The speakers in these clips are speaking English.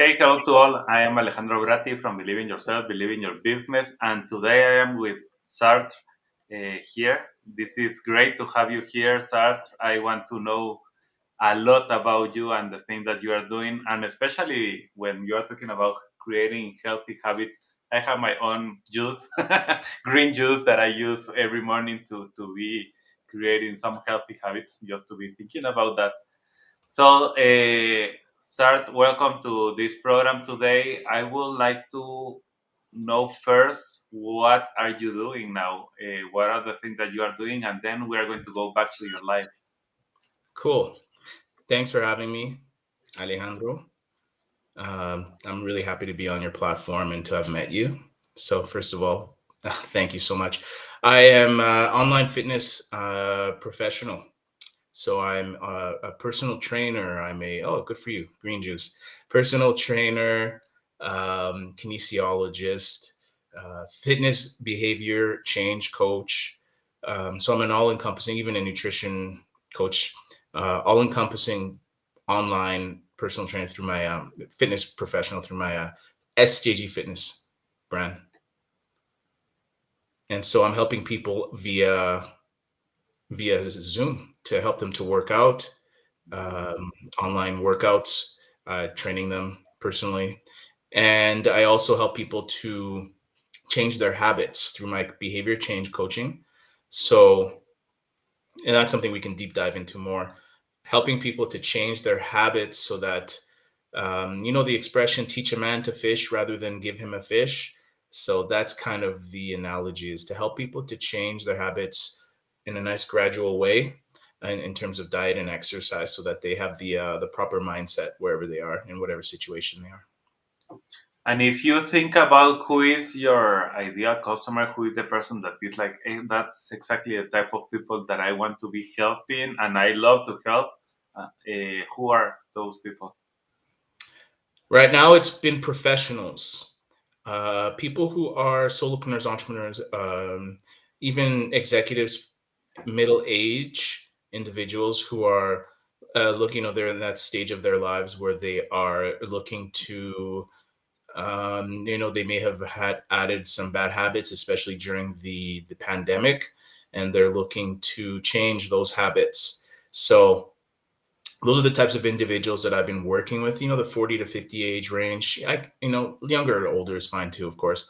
Hey, hello to all. I am Alejandro Gratti from Believe in Yourself, Believe in Your Business, and today I am with Sartre here. This is great to have you here, Sartre. I want to know a lot about you and the things that you are doing, and especially when you are talking about creating healthy habits. I have my own juice, green juice that I use every morning to be creating some healthy habits, just to be thinking about that. So, Sart, welcome to this program today. I would like to know first what are you doing now? What are the things that you are doing? And then we are going to go back to your life. Cool. Thanks for having me, Alejandro. I'm really happy to be on your platform and to have met you. So, first of all, thank you so much. I am online fitness professional. So I'm a personal trainer. Good for you, green juice, personal trainer, kinesiologist, fitness behavior change coach. So I'm an all-encompassing, even a nutrition coach, all-encompassing online personal trainer through my fitness professional through my SJG Fitness brand. And so I'm helping people via Zoom to help them to work out, online workouts, training them personally. And I also help people to change their habits through my behavior change coaching. So, and that's something we can deep dive into more, helping people to change their habits so that, the expression teach a man to fish rather than give him a fish. So that's kind of the analogy, is to help people to change their habits in a nice gradual way in terms of diet and exercise so that they have the proper mindset wherever they are in whatever situation they are. And if you think about who is your ideal customer, who is the person that is like, hey, that's exactly the type of people that I want to be helping and I love to help, who are those people? Right now, it's been professionals, people who are solopreneurs, entrepreneurs, even executives, middle age individuals who are looking, they're in that stage of their lives where they are looking to, they may have had added some bad habits, especially during the pandemic, and they're looking to change those habits. So those are the types of individuals that I've been working with, the 40 to 50 age range. Younger or older is fine too, of course.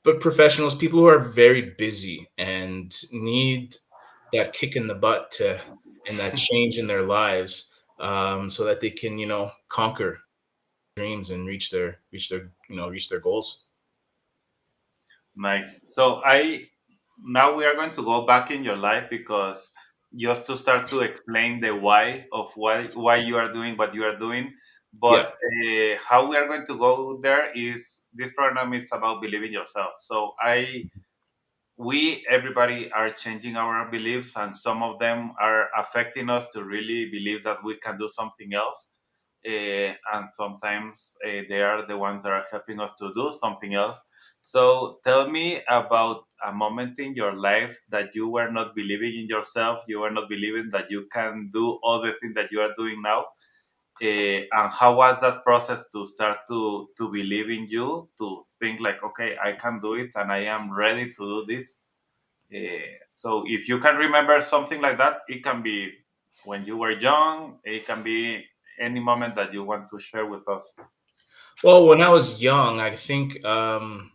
But professionals, people who are very busy and need that kick in the butt to and that change in their lives, so that they can, conquer dreams and reach their goals. Nice. So I now we are going to go back in your life because just to start to explain the why of why you are doing what you are doing. But Yeah. how we are going to go there is this program is about believing yourself. So I we everybody are changing our beliefs and some of them are affecting us to really believe that we can do something else, and sometimes they are the ones that are helping us to do something else. So tell me about a moment in your life that you were not believing in yourself, you were not believing that you can do all the things that you are doing now, and how was that process to start to believe in you, to think like, okay, I can do it and I am ready to do this. So if you can remember something like that, it can be when you were young, it can be any moment that you want to share with us. Well, when I was young, I think I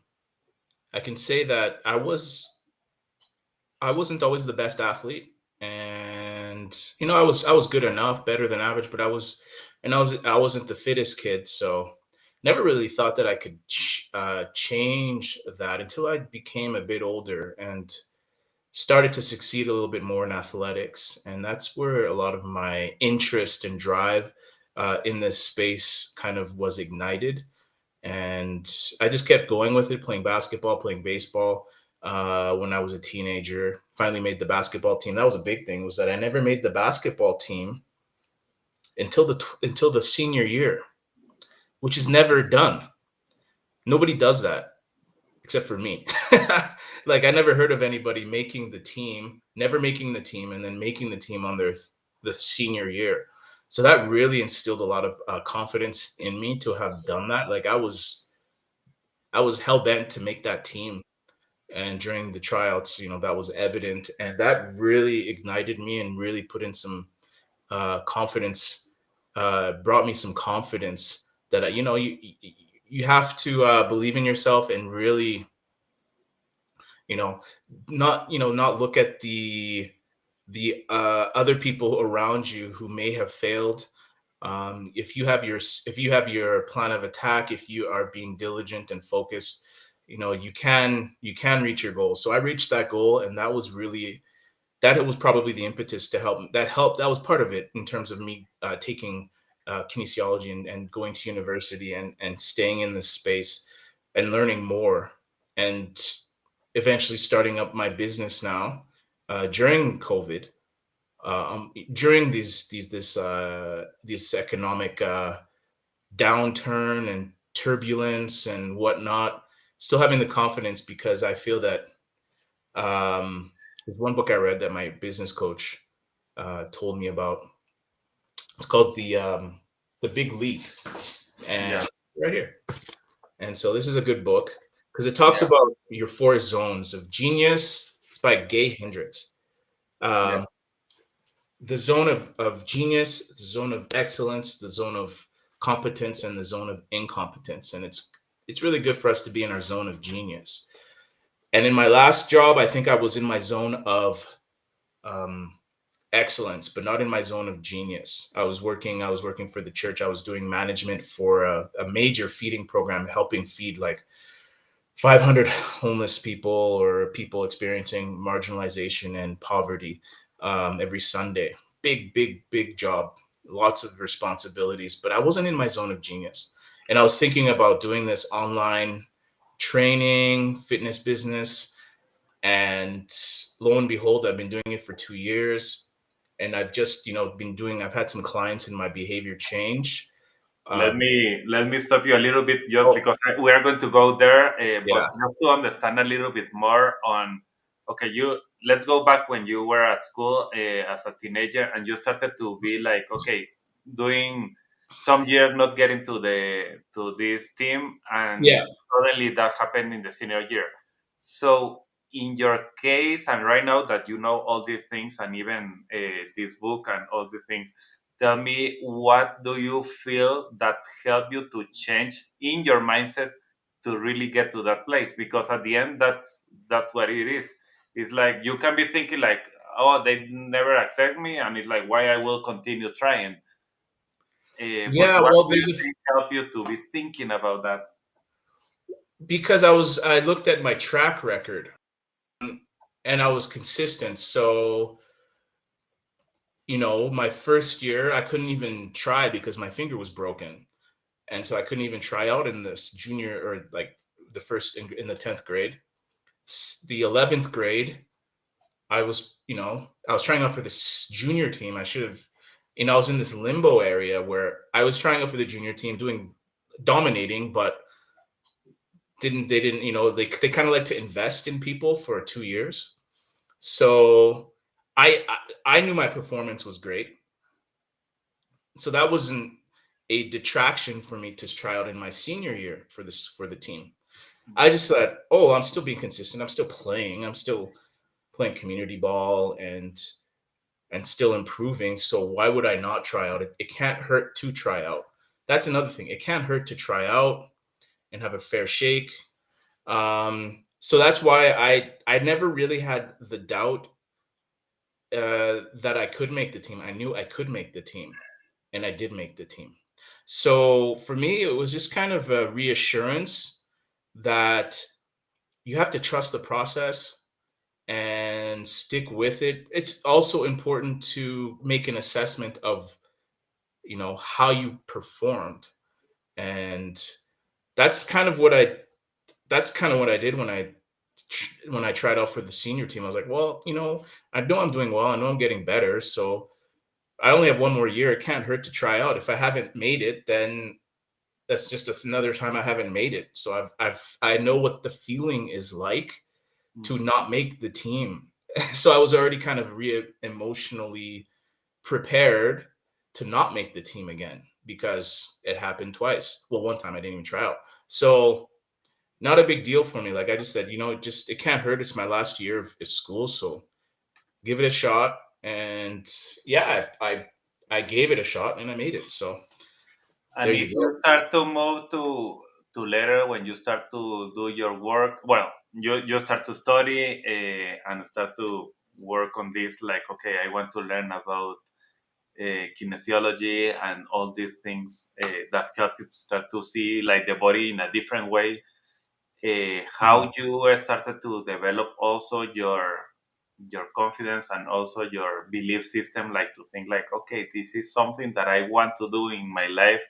can say that I wasn't always the best athlete, and I was good enough, better than average, but I wasn't the fittest kid, so never really thought that I could change that until I became a bit older and started to succeed a little bit more in athletics, and that's where a lot of my interest and drive in this space kind of was ignited, and I just kept going with it, playing basketball, playing baseball. When I was a teenager, finally made the basketball team. That was a big thing. Was that I never made the basketball team until the senior year, which is never done. Nobody does that except for me. Like I never heard of anybody making the team, never making the team, and then making the team on the senior year. So that really instilled a lot of confidence in me to have done that. Like I was hell bent to make that team, and during the tryouts, that was evident, and that really ignited me and really put in some confidence. Brought me some confidence that you have to believe in yourself and really you know not look at the other people around you who may have failed. If you have your plan of attack, if you are being diligent and focused, you can reach your goal. So I reached that goal, and that was probably the impetus to help. That was part of it in terms of me taking kinesiology and going to university and staying in this space and learning more, and eventually starting up my business now during COVID, during this economic downturn and turbulence and whatnot. Still having the confidence, because I feel that there's one book I read that my business coach told me about. It's called the Big Leap, Yeah, and right here. And so this is a good book because it talks yeah, about your four zones of genius. It's by Gay Hendricks. yeah. Um, the zone of genius, the zone of excellence, the zone of competence, and the zone of incompetence. And it's really good for us to be in our zone of genius. And in my last job, I think I was in my zone of um, excellence, but not in my zone of genius. I was working for the church. I was doing management for a major feeding program, helping feed like 500 homeless people or people experiencing marginalization and poverty every Sunday. Big, big, big job. Lots of responsibilities, but I wasn't in my zone of genius. And I was thinking about doing this online training, fitness business, and lo and behold, I've been doing it for 2 years, and I've just I've had some clients in my behavior change. Let uh, me stop you a little bit just oh because we are going to go there, but yeah, just to understand a little bit more on. Okay, you let's go back when you were at school as a teenager and you started to be like, okay, doing some years not getting to this team, and yeah. suddenly that happened in the senior year. So in your case, and right now that you know all these things and even this book and all the things, tell me, what do you feel that helped you to change in your mindset to really get to that place? Because at the end, that's what it is. It's like you can be thinking like, oh, they never accept me, and it's like, why I will continue trying. But Yeah, what well, do you think help you to be thinking about that? because I looked at my track record, and I was consistent. So, my first year I couldn't even try because my finger was broken. And so I couldn't even try out in this junior, or like the first in the 10th grade. The 11th grade, I was trying out for this junior team. I should have, I was in this limbo area where I was trying out for the junior team, dominating, but they didn't, they kind of like to invest in people for 2 years. So I knew my performance was great. So that wasn't a detraction for me to try out in my senior year for the team. I just thought, oh, I'm still being consistent. I'm still playing. I'm still playing community ball and still improving. So why would I not try out? It can't hurt to try out. That's another thing. It can't hurt to try out and have a fair shake. So that's why I never really had the doubt that I could make the team. I knew I could make the team, and I did make the team. So for me, it was just kind of a reassurance that you have to trust the process and stick with it. It's also important to make an assessment of, how you performed. And that's kind of what I that's kind of what I did when I tried out for the senior team. I was like, well, I know I'm doing well. I know I'm getting better. So I only have one more year. It can't hurt to try out. If I haven't made it, then that's just another time I haven't made it. So I know what the feeling is like to Mhm. not make the team. So I was already kind of emotionally prepared to not make the team again because it happened twice. Well, one time I didn't even try out. So not a big deal for me. Like I just said, just it can't hurt. It's my last year of school, so give it a shot. And yeah, I gave it a shot and I made it. So there And you if go. you start to move to later, when you start to do your work, well, you start to study and start to work on this. Like, okay, I want to learn about kinesiology and all these things that help you to start to see like the body in a different way. Mhm. How you started to develop also your confidence and also your belief system, like to think like, okay, this is something that I want to do in my life,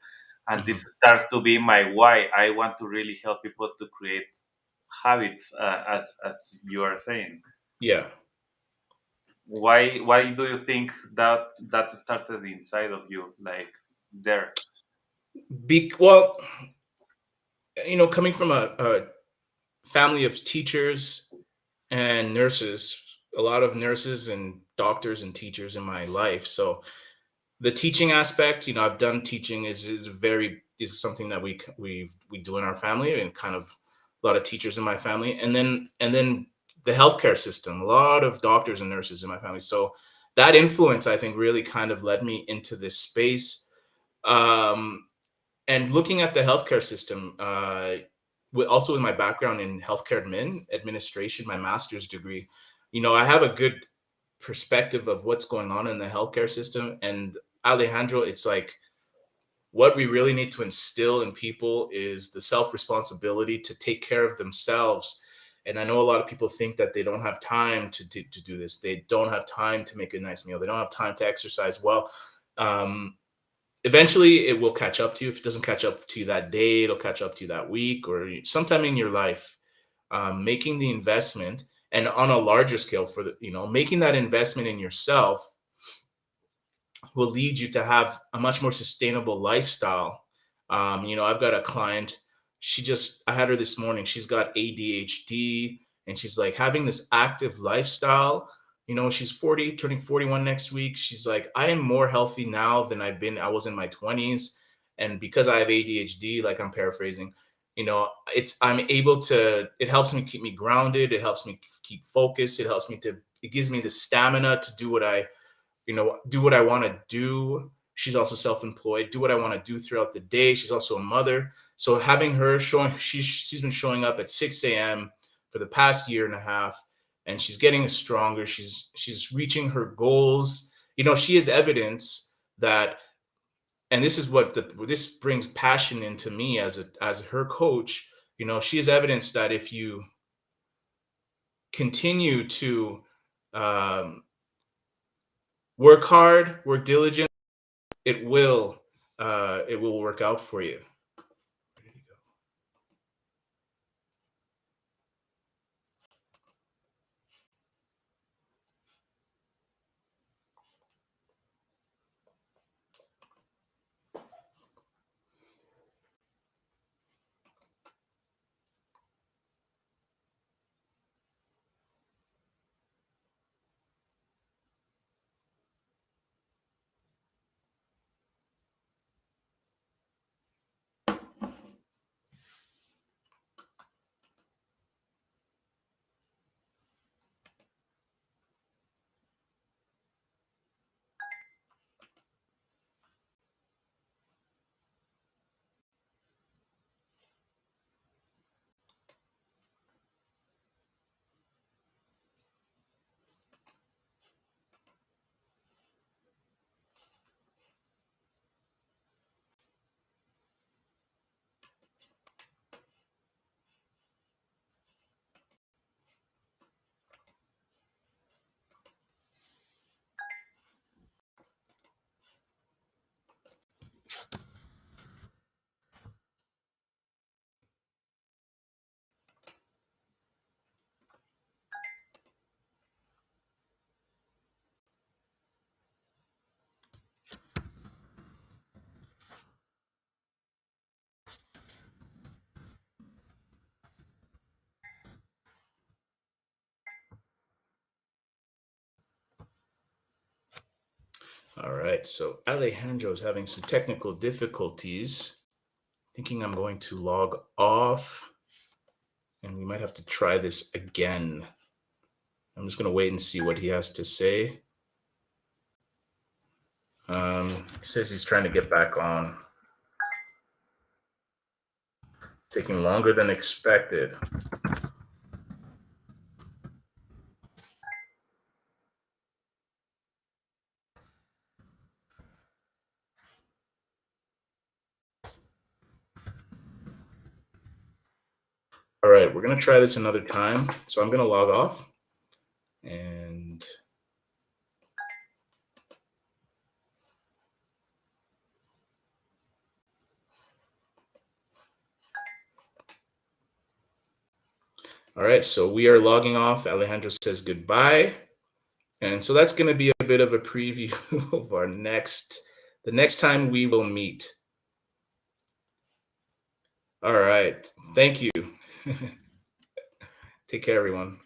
and this Mhm. starts to be my why. I want to really help people to create habits, as you are saying. Yeah. Why do you think that started inside of you, like there? Well, coming from a family of teachers and nurses, a lot of nurses and doctors and teachers in my life. So the teaching aspect, I've done teaching is something that we do in our family, and kind of a lot of teachers in my family, and then the healthcare system, a lot of doctors and nurses in my family. So that influence, I think, really kind of led me into this space. Um, and looking at the healthcare system, also with my background in healthcare administration, my master's degree, I have a good perspective of what's going on in the healthcare system. And Alejandro, it's like what we really need to instill in people is the self responsibility to take care of themselves. And I know a lot of people think that they don't have time to do this. They don't have time to make a nice meal. They don't have time to exercise well. Um, Eventually it will catch up to you. If it doesn't catch up to you that day, it'll catch up to you that week or sometime in your life. Making the investment, and on a larger scale, for making that investment in yourself will lead you to have a much more sustainable lifestyle. I've got a client. I had her this morning. She's got ADHD, and she's like having this active lifestyle. She's 40, turning 41 next week. She's like, I am more healthy now than I was in my 20s. And because I have ADHD, like I'm paraphrasing, I'm able to, it helps me keep me grounded. It helps me keep focused. It gives me the stamina to do what I want to do. She's also self-employed, do what I want to do throughout the day. She's also a mother. So having her she's been showing up at 6 a.m. for the past year and a half, and she's getting stronger. She's reaching her goals. She is evidence that, and this is this brings passion into me as her coach. She is evidence that if you continue to um, work hard, work diligent, it will work out for you. All right, so Alejandro is having some technical difficulties. Thinking I'm going to log off, and we might have to try this again. I'm just going to wait and see what he has to say. He says he's trying to get back on. Taking longer than expected. All right, we're going to try this another time. So I'm going to log off. And all right, so we are logging off. Alejandro says goodbye. And so that's going to be a bit of a preview of the next time we will meet. All right. Thank you. Take care, everyone.